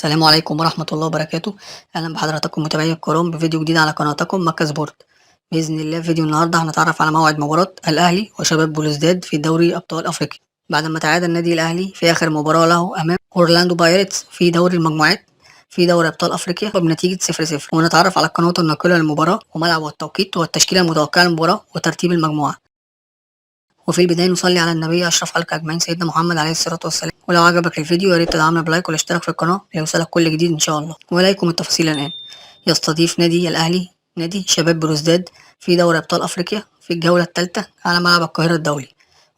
السلام عليكم ورحمة الله وبركاته. أهلا بحضراتكم متابعي الكرام بفيديو جديد على قناتكم مكة سبورت. بإذن الله في فيديو النهاردة هنتعرف على موعد مباراة الأهلي وشباب بلوزداد في دوري أبطال أفريقيا بعد ما تعادل النادي الأهلي في آخر مباراة له أمام أورلاندو بايرتس في دوري المجموعات في دوري أبطال أفريقيا بنتيجة 0-0، ونتعرف على القنوات الناقلة للمباراة وملعب والتوقيت والتشكيلة المتوقعة للمباراة وترتيب المجموعة. وفي البداية نصلي على النبي أشرف خلق أجمعين سيدنا محمد عليه الصلاة والسلام. ولو عجبك الفيديو يا ريت تدعمنا بلايك والاشتراك في القناة ليوصلك كل جديد إن شاء الله. وإليكم التفاصيل الآن. يستضيف نادي الأهلي نادي شباب بلوزداد في دوري أبطال أفريقيا في الجولة الثالثة على ملعب القاهرة الدولي،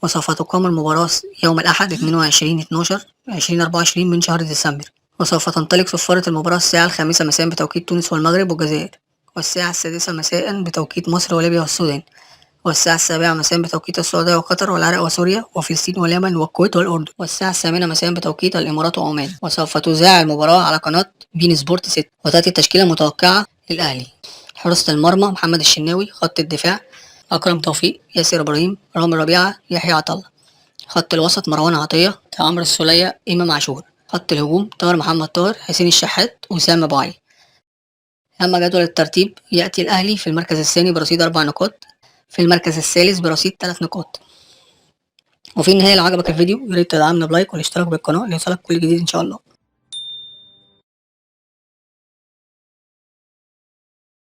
وسوف تقام المباراة يوم الأحد 22/12/2024 من شهر ديسمبر، وسوف تنطلق صفارة المباراة الساعة 5 مساء بتوقيت تونس والمغرب والجزائر، والساعة 6 مساء بتوقيت مصر وليبيا والسودان، والساعة 7 مساء بتوقيت السعودية وقطر والعراق وسوريا وفلسطين واليمن والكويت والأردن، والساعة 8 مساء بتوقيت الإمارات وعمان. وسوف تذاع المباراة على قناة بين سبورت 6. وتأتي التشكيلة المتوقعة للأهلي: حراسة المرمى محمد الشناوي، خط الدفاع أكرم توفيق، ياسر إبراهيم، رامي ربيعة، يحيى عطلة، خط الوسط مروان عطية، عمرو السولية، إمام عاشور، خط الهجوم طاهر محمد طاهر، حسين الشحات، وسام أبو علي. أما جدول الترتيب يأتي الأهلي في المركز الثاني برصيد 4 نقاط، في المركز الثالث برصيد 3 نقاط. وفي النهاية لو عجبك الفيديو ياريت تدعمنا بلايك والاشتراك بالقناة ليوصلك كل جديد إن شاء الله.